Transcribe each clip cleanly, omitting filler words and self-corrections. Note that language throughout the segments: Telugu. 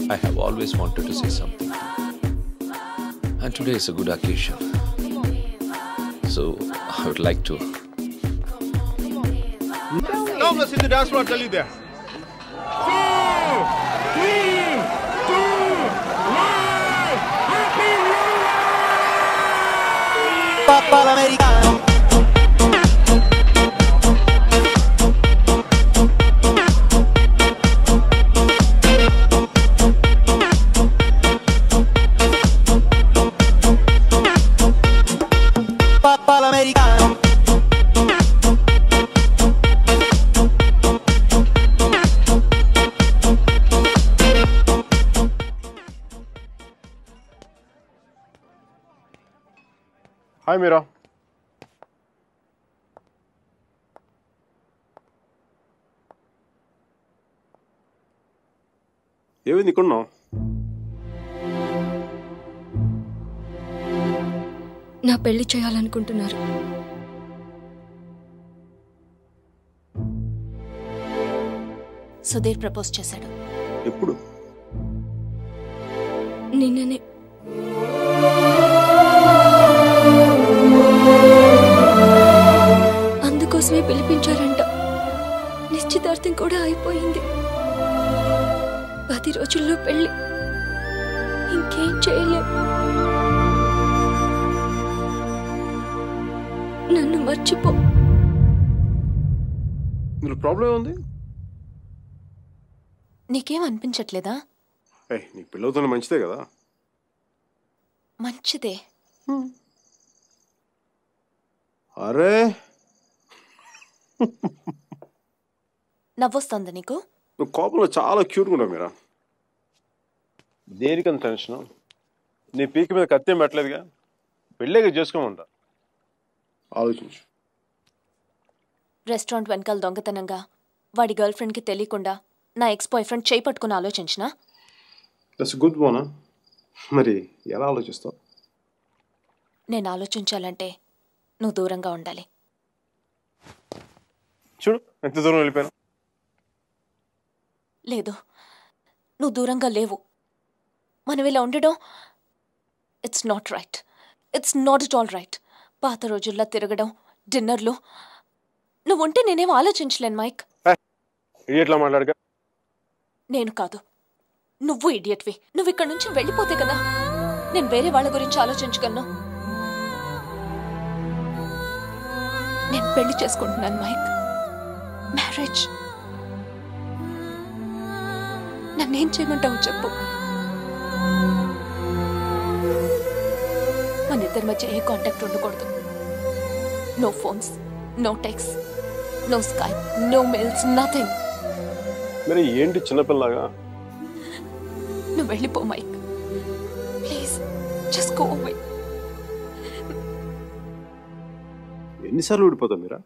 I have always wanted to say something. And today is a good occasion. So, I would like to... Now let's see the dance floor, I'll tell you there. 4, 3, 2, 1, Happy New Year! Papa l'americano. Papa l'americano. Hi Meera. ఏమైంది ఇక్కడున్నావు? నా పెళ్లి చేయాలనుకుంటున్నారు. సుధీర్ ప్రపోజ్ చేశాడు. ఎప్పుడు? నిన్ననే. అందుకోసమే పిలిపించారంట. నిశ్చితార్థం కూడా అయిపోయింది. 10 రోజుల్లో పెళ్లి. ఇంకేం చేయలేం. నన్ను మర్చిపో. ఇందులో ప్రాబ్లం ఏముంది? నీకేం అనిపించట్లేదా? నీకు పెళ్ళవుతున్న మంచిదే కదా. మంచిదే. అరే నవ్వొస్తుందా నీకు? నువ్వు కోపంలో చాలా క్యూట్గా ఉన్నావు మీరా. దేనికంత టెన్షన్? నీ పీక మీద కత్తేం పెట్టలేదుగా. పెళ్ళేగా చేసుకోమంట. ఆలోచించు. రెస్టారెంట్ వెనకాల దొంగతనంగా వాడి గర్ల్ ఫ్రెండ్కి తెలియకుండా నా ఎక్స్ బాయ్ ఫ్రెండ్ చేయి పట్టుకుని ఆలోచించినా? దట్స్ గుడ్ బోనా. మరి ఎలా ఆలోచిస్తావు? నేను ఆలోచించాలంటే నువ్వు దూరంగా ఉండాలి. చూడు ఎంత దూరం వెళ్ళిపోయాను. లేదు, నువ్వు దూరంగా లేవు. మనం ఇలా ఉండడం it's not right. It's not it all right. పాత రోజుల్లో తిరగడం, డిన్నర్లు, నువ్వు ఉంటే నేనేం ఆలోచించలేను మైక్. ఇడియట్లా మాట్లాడక. నేను కాదు, నువ్వు ఇడియట్వి. నువ్వు ఇక్కడ నుంచి వెళ్ళిపోతే కదా నేను వేరే వాళ్ళ గురించి ఆలోచించగలను. నేను పెళ్లి చేసుకుంటున్నాను మైక్. మ్యారేజ్. నన్నేం చేయమంటావు చెప్పు. మన ఇద్దరి మధ్య ఏ కాంటాక్ట్ ఉండకూడదు. No phones, no text, no Skype, no mails, nothing. మరి ఏంటి చిన్నపిల్లగా? నువ్వు వెళ్ళిపో Mike. Please just go away. ఎన్నిసార్లు ఊడిపోతావు మీరా?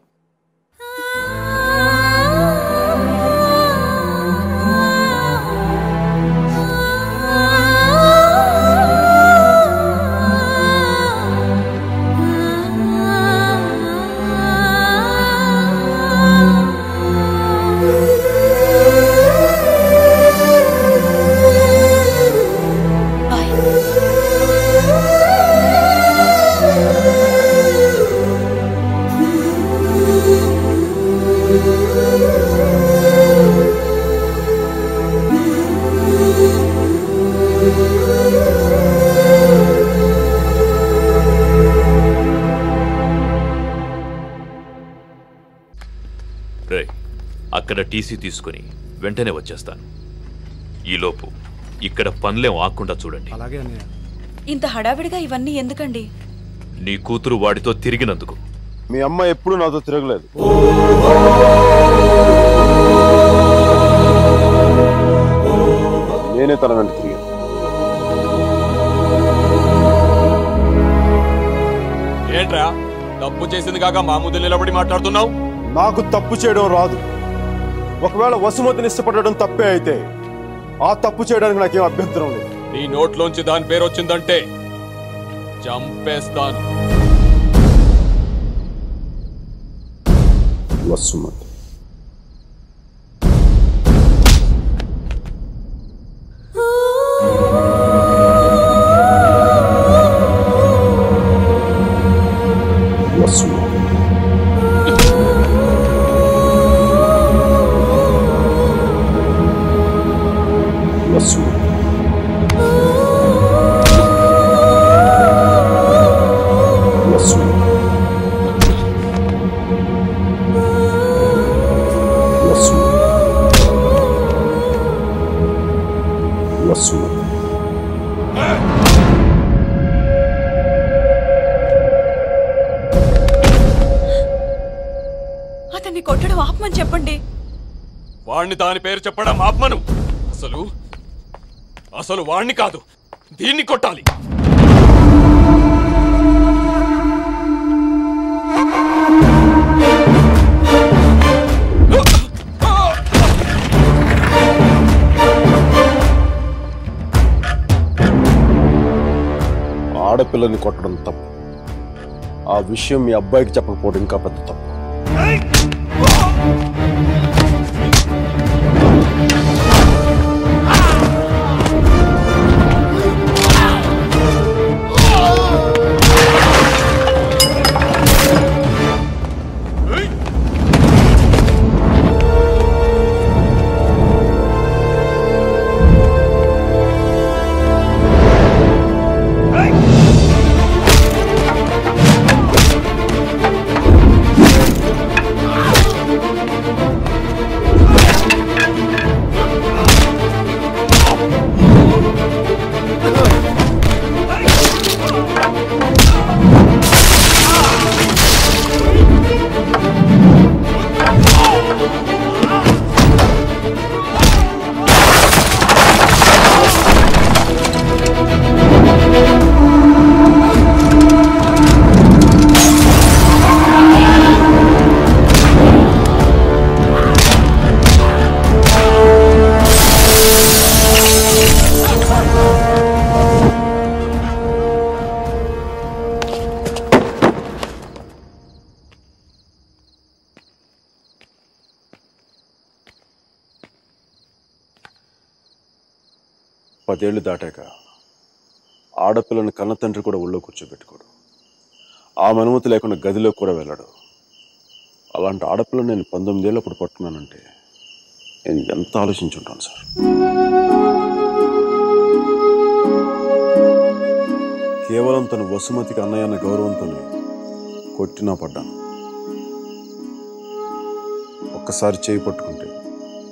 అక్కడ టీసీ తీసుకుని వెంటనే వచ్చేస్తాను. ఈలోపు ఇక్కడ పనులేం ఆకుండా చూడండి. అలాగే అన్నయ్య. ఇంత హడావిడిగా ఇవన్నీ ఎందుకండి? నీ కూతురు వాడితో తిరిగినందుకు. మీ అమ్మ ఎప్పుడు నాతో తిరగలేదు. నేనే తన వెంట తిరిగాను. ఏంట్రా తప్పు చేసింది కాక మా ముందు నిలబడి మాట్లాడుతున్నావు? నాకు తప్పు చేయడం రాదు. ఒకవేళ వసుమతిని ఇష్టపడడం తప్పే అయితే ఆ తప్పు చేయడానికి నాకేం అభ్యంతరం లేదు. నీ నోట్లోంచి దాని పేరు వచ్చిందంటే చంపేస్తాను. వసుమతి Oh వసు వసు వసు వసు అతన్ని కొట్టడం ఆపమని చెప్పండి. వాణ్ణి దాని పేరు చెప్పడం ఆత్మను. అసలు వాణ్ణి కాదు, దీన్ని కొట్టాలి. ఆడపిల్లని కొట్టడం తప్పు. ఆ విషయం మీ అబ్బాయికి చెప్పకపోవడం ఇంకా పెద్ద తప్పు. పదేళ్లు దాటాక ఆడపిల్లని కన్న తండ్రి కూడా ఒళ్ళో కూర్చోబెట్టుకోడు. ఆమె అనుమతి లేకుండా గదిలో కూడా వెళ్ళాడు. అలాంటి ఆడపిల్లని నేను 19 ఏళ్ళప్పుడు పట్టుకున్నానంటే నేను ఎంత ఆలోచించుంటాను సార్. కేవలం తను వసుమతికి అన్నయ్య అన్న గౌరవంతోనే కొట్టినా పడ్డాను. ఒక్కసారి చేయి పట్టుకుంటే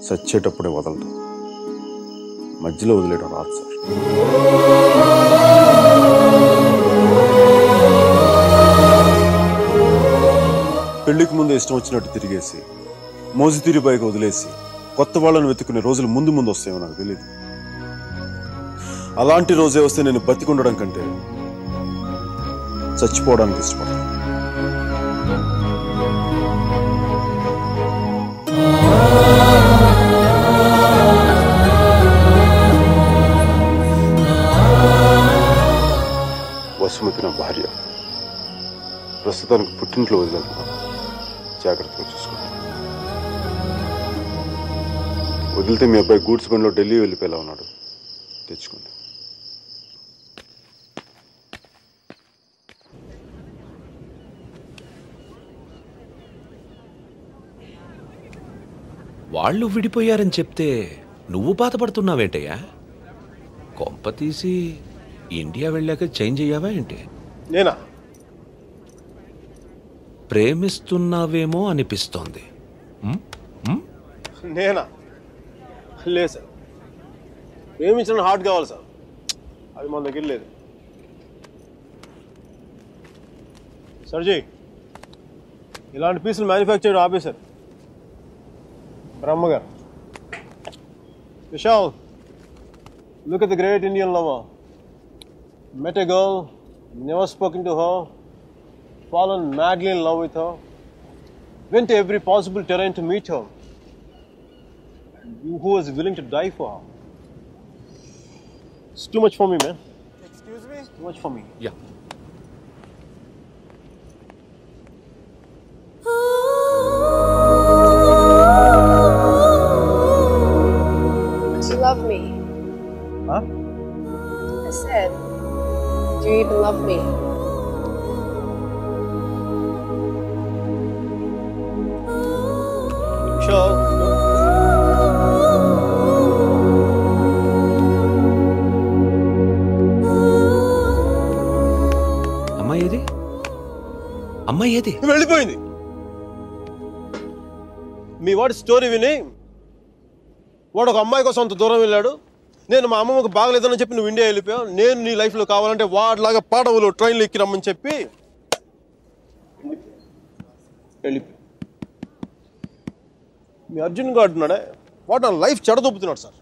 చచ్చేటప్పుడే వదలదు. మధ్యలో వదిలేయడం రాదు సార్. పెళ్లికి ముందు ఇష్టం వచ్చినట్టు తిరిగేసి మోజు తీరిబాయికి వదిలేసి కొత్త వాళ్ళని వెతుకునే రోజులు ముందు ముందు వస్తాయో నాకు తెలియదు. అలాంటి రోజే వస్తే నేను బతికుండడం కంటే చచ్చిపోవడానికి ఇష్టపడతాను. వసుమతి నా భార్య. ప్రస్తుతానికి పుట్టింట్లో వదిలేస్తున్నాను. జాగ్రత్తగా చూసుకోండి. వదిలితే మీ అబ్బాయి గూడ్స్ బండిలో ఢిల్లీ వెళ్ళిపోయేలా ఉన్నాడు. తెచ్చుకోండి. వాళ్ళు విడిపోయారని చెప్తే నువ్వు బాధపడుతున్నావేంటయ్యా? కొంప తీసి ఇండియా వెళ్ళాక చేంజ్ అయ్యావా ఏంటి? నేనా? ప్రేమిస్తున్నావేమో అనిపిస్తోంది. నేనా? లేదు సార్. ప్రేమించిన హార్ట్ కావాలి సార్. అది మన దగ్గర లేదు. సర్జీ, ఇలాంటి పీసులు మ్యానుఫ్యాక్చర్ ఆపేశారు. బ్రహ్మగారు. Vishal, look at the great Indian lover. Met a girl, never spoken to her, fallen madly in love with her, went to every possible terrain to meet her, and who was willing to die for her. It's too much for me, man. Excuse me? It's too much for me. Yeah. Do you love me? Huh? I said, do you even love me? Sure. ఏది? వెళ్ళిపోయింది. మీ వాడి స్టోరీ విని వాడు ఒక అమ్మాయి కోసం అంత దూరం వెళ్ళాడు. నేను మా అమ్మమ్మకి బాగలేదని చెప్పి నువ్వు ఇండియా వెళ్ళిపోయావు. నేను నీ లైఫ్లో కావాలంటే వాడిలాగా పాడవులు ట్రైన్లో ఎక్కి రమ్మని చెప్పి వెళ్ళిపోయి మీ అర్జున్ గారు ఉన్నాడే వాడు నా లైఫ్ చెడదొబ్బుతున్నాడు సార్.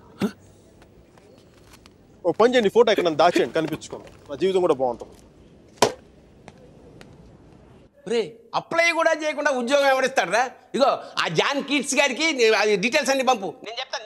ఓ పని చేయండి, ఫోటో ఎక్కడ నన్ను దాచేయండి, కనిపించుకోండి, నా జీవితం కూడా బాగుంటుంది. రే అప్లై కూడా చేయకుండా ఉద్యోగం ఎవరిస్తాడు రా? ఇగో ఆ జాన్ కిడ్స్ గారికి డీటెయిల్స్ అన్ని పంపు, నేను చెప్తాను.